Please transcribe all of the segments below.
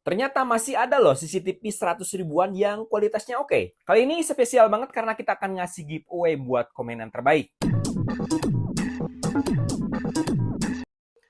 Ternyata masih ada loh CCTV 100 ribuan yang kualitasnya oke. Kali ini spesial banget karena kita akan ngasih giveaway buat komenan terbaik.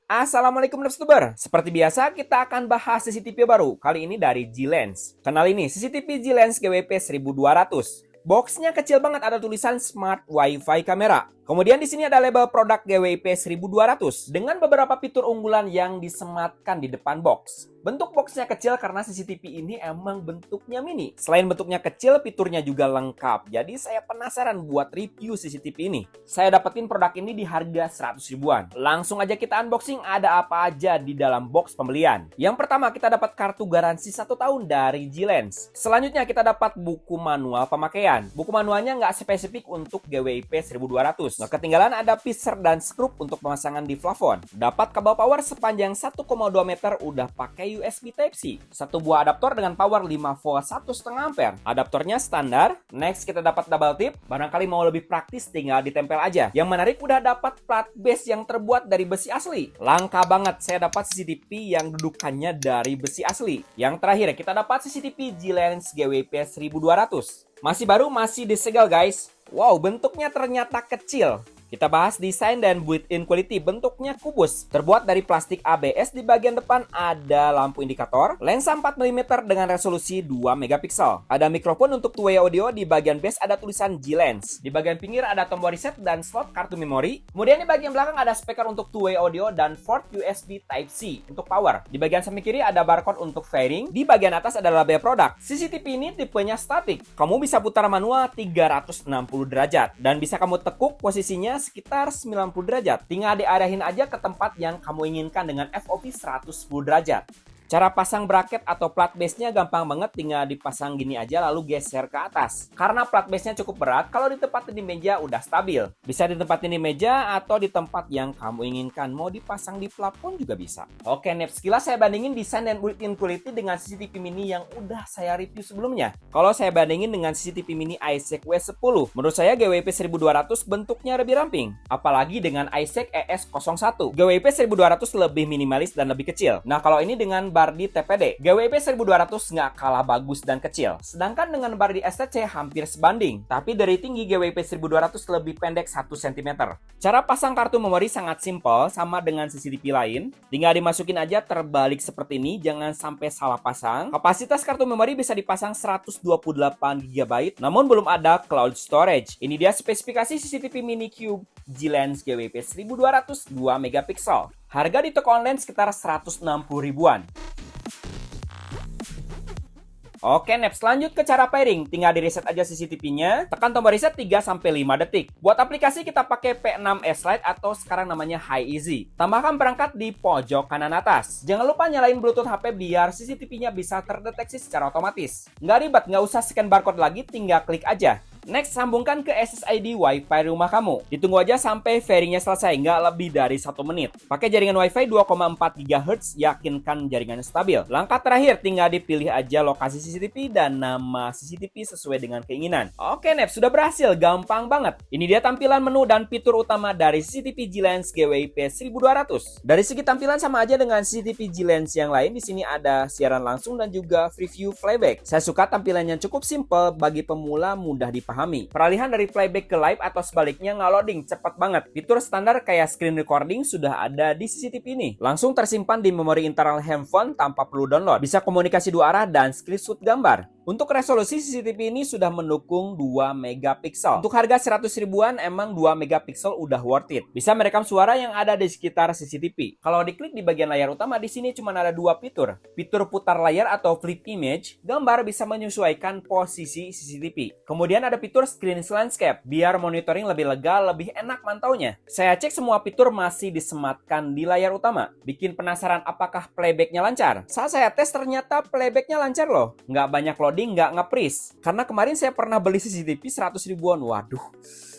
Assalamualaikum Nextuber. Seperti biasa kita akan bahas CCTV baru. Kali ini dari G-Lens. Kenal ini CCTV G-Lens GWP 1200. Boxnya kecil banget, ada tulisan Smart Wi-Fi Camera. Kemudian di sini ada label produk GWP 1200 dengan beberapa fitur unggulan yang disematkan di depan box. Bentuk boxnya kecil karena CCTV ini emang bentuknya mini. Selain bentuknya kecil, fiturnya juga lengkap. Jadi saya penasaran buat review CCTV ini. Saya dapetin produk ini di harga 100 ribuan. Langsung aja kita unboxing ada apa aja di dalam box pembelian. Yang pertama kita dapat kartu garansi 1 tahun dari G-Lens. Selanjutnya kita dapat buku manual pemakaian. Buku manualnya nggak spesifik untuk GWP 1200. Nggak ketinggalan ada pisser dan skrup untuk pemasangan di plafon. Dapat kabel power sepanjang 1,2 meter udah pakai USB Type-C. Satu buah adaptor dengan power 5 volt 1,5 ampere. Adaptornya standar. Next kita dapat double tip. Barangkali mau lebih praktis tinggal ditempel aja. Yang menarik udah dapat plat base yang terbuat dari besi asli. Langka banget saya dapat CCTV yang dudukannya dari besi asli. Yang terakhir kita dapat CCTV G-Lens GWP 1200. Masih baru, masih disegel guys. Wow, bentuknya ternyata kecil. Kita bahas desain dan built-in quality. Bentuknya kubus, terbuat dari plastik ABS. Di bagian depan ada lampu indikator, lensa 4 mm dengan resolusi 2 megapiksel. Ada mikrofon untuk two-way audio. Di bagian base ada tulisan G-Lens. Di bagian pinggir ada tombol reset dan slot kartu memori. Kemudian di bagian belakang ada speaker untuk two-way audio dan port USB Type-C untuk power. Di bagian samping kiri ada barcode untuk fairing. Di bagian atas ada label produk. CCTV ini tipenya static. Kamu bisa putar manual 360 derajat dan bisa kamu tekuk posisinya sekitar 90 derajat. Tinggal diarahin aja ke tempat yang kamu inginkan dengan FOV 110 derajat. Cara pasang bracket atau plat base-nya gampang banget, tinggal dipasang gini aja lalu geser ke atas. Karena plat base-nya cukup berat, kalau ditempatin di meja udah stabil. Bisa ditempatin di meja atau di tempat yang kamu inginkan. Mau dipasang di plafon juga bisa. Oke, next sekilas saya bandingin desain dan built-in quality dengan CCTV mini yang udah saya review sebelumnya. Kalau saya bandingin dengan CCTV mini iSeek W10, menurut saya GWP 1200 bentuknya lebih ramping. Apalagi dengan iSeek ES01. GWP 1200 lebih minimalis dan lebih kecil. Nah, kalau ini dengan bar di TPD, GWP 1200 nggak kalah bagus dan kecil. Sedangkan dengan bar di STC hampir sebanding. Tapi dari tinggi GWP 1200 lebih pendek 1 cm. Cara pasang kartu memori sangat simpel, sama dengan CCTV lain. Tinggal dimasukin aja terbalik seperti ini, jangan sampai salah pasang. Kapasitas kartu memori bisa dipasang 128 GB, namun belum ada cloud storage. Ini dia spesifikasi CCTV Mini Cube G-Lens GWP 1200 2 megapiksel. Harga di toko online sekitar 160 ribuan. Oke, next lanjut ke cara pairing. Tinggal di reset aja CCTV-nya. Tekan tombol reset 3-5 detik. Buat aplikasi kita pakai P6s Lite atau sekarang namanya HiEasy. Tambahkan perangkat di pojok kanan atas. Jangan lupa nyalain Bluetooth HP biar CCTV-nya bisa terdeteksi secara otomatis. Nggak ribet, nggak usah scan barcode lagi, tinggal klik aja. Next, sambungkan ke SSID Wi-Fi rumah kamu. Ditunggu aja sampai fairingnya selesai, nggak lebih dari 1 menit. Pakai jaringan Wi-Fi 2,4 GHz, yakinkan jaringannya stabil. Langkah terakhir, tinggal dipilih aja lokasi CCTV dan nama CCTV sesuai dengan keinginan. Oke, next, sudah berhasil, gampang banget. Ini dia tampilan menu dan fitur utama dari CCTV G-Lens GWP 1200. Dari segi tampilan sama aja dengan CCTV G-Lens yang lain. Di sini ada siaran langsung dan juga preview playback. Saya suka tampilannya cukup simple, bagi pemula mudah dipahami. Peralihan dari playback ke live atau sebaliknya nggak loading, cepat banget. Fitur standar kayak screen recording sudah ada di CCTV ini. Langsung tersimpan di memori internal handphone tanpa perlu download. Bisa komunikasi 2 arah dan screenshot gambar. Untuk resolusi CCTV ini sudah mendukung 2 megapiksel. Untuk harga 100 ribuan emang 2 megapiksel udah worth it. Bisa merekam suara yang ada di sekitar CCTV. Kalau diklik di bagian layar utama di sini cuma ada 2 fitur. Fitur putar layar atau flip image, gambar bisa menyesuaikan posisi CCTV. Kemudian ada fitur screen landscape, biar monitoring lebih lega, lebih enak mantaunya. Saya cek semua fitur masih disematkan di layar utama. Bikin penasaran apakah playbacknya lancar? Saat saya tes ternyata playbacknya lancar loh. Nggak banyak loading, nggak nge-freeze. Karena kemarin saya pernah beli CCTV 100 ribuan, waduh.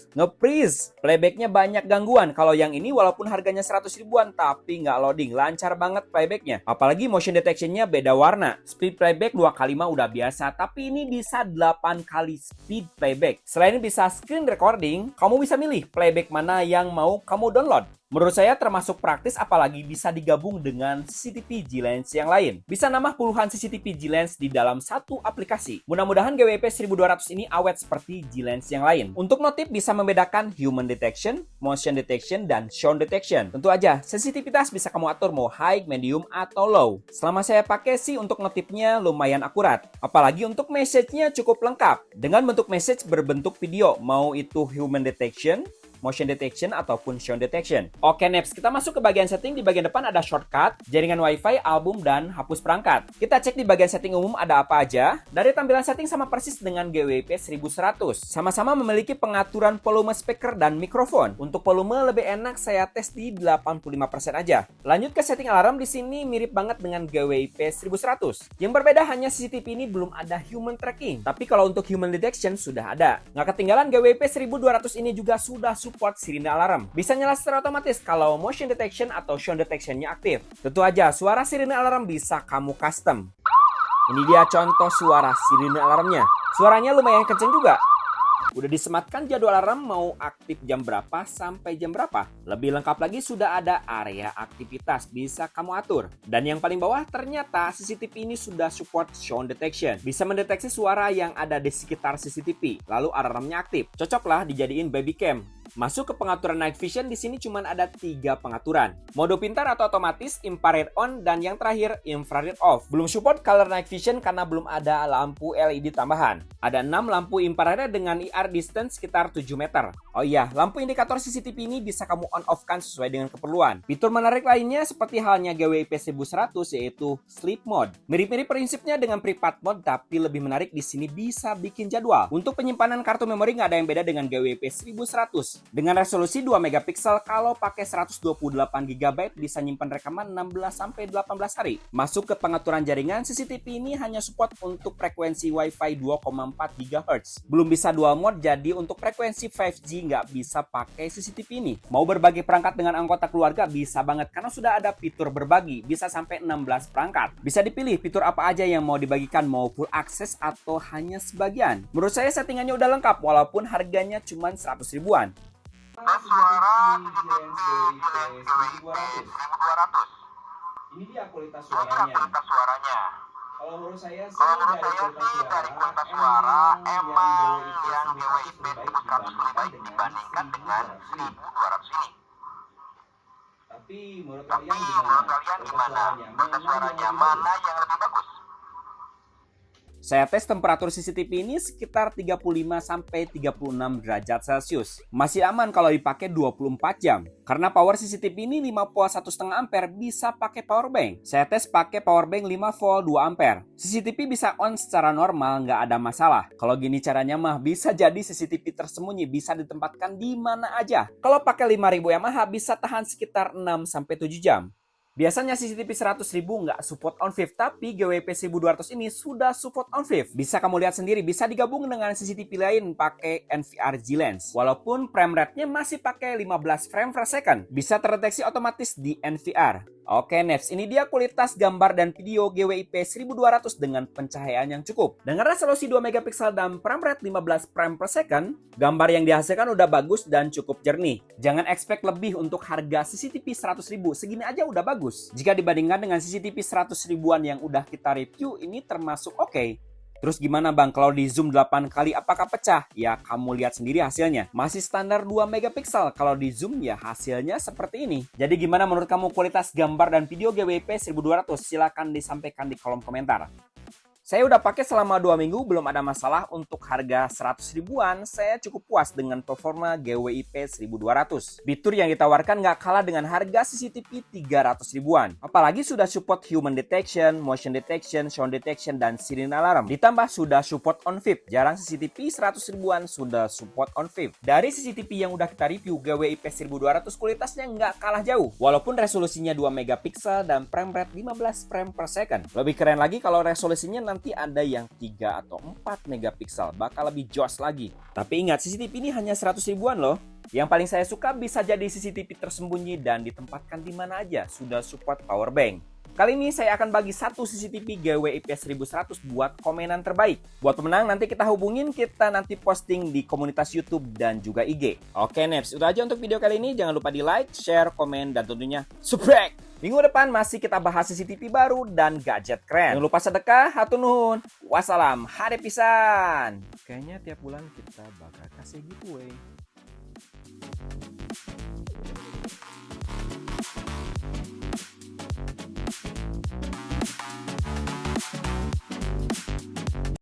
Nge-freeze, playbacknya banyak gangguan. Kalau yang ini walaupun harganya 100 ribuan tapi nggak loading, lancar banget playbacknya. Apalagi motion detectionnya beda warna. Speed playback 2 kali mah udah biasa, tapi ini bisa 8 kali speed playback. Selain bisa screen recording, kamu bisa milih playback mana yang mau kamu download. Menurut saya termasuk praktis apalagi bisa digabung dengan CCTV G-Lens yang lain. Bisa nambah puluhan CCTV G-Lens di dalam satu aplikasi. Mudah-mudahan GWP 1200 ini awet seperti G-Lens yang lain. Untuk notif bisa membedakan human detection, motion detection, dan sound detection. Tentu aja, sensitivitas bisa kamu atur mau high, medium, atau low. Selama saya pakai sih untuk notifnya lumayan akurat. Apalagi untuk message-nya cukup lengkap. Dengan bentuk message berbentuk video, mau itu human detection, motion detection, ataupun sound detection. Oke, next kita masuk ke bagian setting. Di bagian depan ada shortcut, jaringan wifi, album, dan hapus perangkat. Kita cek di bagian setting umum ada apa aja. Dari tampilan setting sama persis dengan GWP 1100. Sama-sama memiliki pengaturan volume speaker dan mikrofon. Untuk volume lebih enak saya tes di 85% aja. Lanjut ke setting alarm, di sini mirip banget dengan GWP 1100. Yang berbeda hanya CCTV ini belum ada human tracking. Tapi kalau untuk human detection sudah ada. Nggak ketinggalan, GWP 1200 ini juga sudah support sirine alarm. Bisa nyala secara otomatis kalau motion detection atau sound detection-nya aktif. Tentu aja, suara sirine alarm bisa kamu custom. Ini dia contoh suara sirine alarmnya. Suaranya lumayan kenceng juga. Udah disematkan jadwal alarm mau aktif jam berapa sampai jam berapa. Lebih lengkap lagi sudah ada area aktivitas bisa kamu atur. Dan yang paling bawah ternyata CCTV ini sudah support sound detection. Bisa mendeteksi suara yang ada di sekitar CCTV. Lalu alarmnya aktif. Cocoklah dijadiin baby cam. Masuk ke pengaturan night vision, di sini cuma ada 3 pengaturan. Mode pintar atau otomatis, infrared on, dan yang terakhir infrared off. Belum support color night vision karena belum ada lampu LED tambahan. Ada 6 lampu infrared dengan IR distance sekitar 7 meter. Oh iya, lampu indikator CCTV ini bisa kamu on-off-kan sesuai dengan keperluan. Fitur menarik lainnya seperti halnya GWP 1100 yaitu sleep mode. Mirip-mirip prinsipnya dengan prepaid mode, tapi lebih menarik di sini bisa bikin jadwal. Untuk penyimpanan kartu memori nggak ada yang beda dengan GWP 1100. Dengan resolusi 2 megapiksel, kalau pakai 128 GB bisa nyimpan rekaman 16-18 hari. Masuk ke pengaturan jaringan, CCTV ini hanya support untuk frekuensi Wi-Fi 2,4 GHz. Belum bisa dual mode, jadi untuk frekuensi 5G nggak bisa pakai CCTV ini. Mau berbagi perangkat dengan anggota keluarga bisa banget karena sudah ada fitur berbagi, bisa sampai 16 perangkat. Bisa dipilih fitur apa aja yang mau dibagikan, mau full akses atau hanya sebagian. Menurut saya settingannya udah lengkap walaupun harganya cuma 100 ribuan. Tes suara CCTV GWP 1200. Ini dia kualitas Ini dia kualitas suaranya. Kalau menurut saya sih dari kualitas suara emang yang GWP 1100 lebih baik dibandingkan dengan 1200 ini. Tapi menurut Tapi menurut kalian gimana? Kualitas suaranya mana yang lebih bagus? Saya tes temperatur CCTV ini sekitar 35-36 derajat Celcius. Masih aman kalau dipakai 24 jam. Karena power CCTV ini 5 volt 1,5 ampere bisa pakai power bank. Saya tes pakai power bank 5 volt 2 ampere. CCTV bisa on secara normal, nggak ada masalah. Kalau gini caranya mah bisa jadi CCTV tersembunyi bisa ditempatkan di mana aja. Kalau pakai 5000 mAh bisa tahan sekitar 6-7 jam. Biasanya CCTV 100.000 nggak support on-fifth, tapi GWP 1200 ini sudah support on-fifth. Bisa kamu lihat sendiri, bisa digabung dengan CCTV lain pakai NVR G-Lens. Walaupun frame rate-nya masih pakai 15 frame per second, bisa terdeteksi otomatis di NVR. Oke, next. Ini dia kualitas gambar dan video GWP 1200 dengan pencahayaan yang cukup. Dengan resolusi 2 megapiksel dan frame rate 15 frame per second, gambar yang dihasilkan udah bagus dan cukup jernih. Jangan expect lebih untuk harga CCTV 100.000, segini aja udah bagus. Jika dibandingkan dengan CCTV 100 ribuan yang udah kita review, ini termasuk oke. Terus gimana bang, kalau di zoom 8 kali apakah pecah? Ya kamu lihat sendiri hasilnya. Masih standar 2 megapiksel, kalau di zoom ya hasilnya seperti ini. Jadi gimana menurut kamu kualitas gambar dan video GWP 1200? Silahkan disampaikan di kolom komentar. Saya udah pakai selama 2 minggu, belum ada masalah. Untuk harga 100 ribuan, saya cukup puas dengan performa GWP 1200. Fitur yang ditawarkan nggak kalah dengan harga CCTV 300 ribuan. Apalagi sudah support human detection, motion detection, sound detection, dan sirine alarm. Ditambah sudah support on-fifth. Jarang CCTV 100 ribuan sudah support on-fifth. Dari CCTV yang udah kita review, GWP 1200 kualitasnya nggak kalah jauh. Walaupun resolusinya 2 megapiksel dan frame rate 15 frame per second. Lebih keren lagi kalau resolusinya nanti ada yang 3 atau 4 megapiksel, bakal lebih jos lagi. Tapi ingat, CCTV ini hanya 100 ribuan loh. Yang paling saya suka bisa jadi CCTV tersembunyi dan ditempatkan di mana aja, sudah support power bank. Kali ini saya akan bagi satu CCTV GWIP 1100 buat komenan terbaik. Buat pemenang nanti kita hubungin, kita nanti posting di komunitas YouTube dan juga IG. Oke Neps, udah aja untuk video kali ini. Jangan lupa di like, share, komen, dan tentunya subscribe. Minggu depan masih kita bahas CCTV baru dan gadget keren. Jangan lupa sedekah, hatur nuhun. Wassalam, hari pisan. Kayaknya tiap bulan kita bakal kasih giveaway.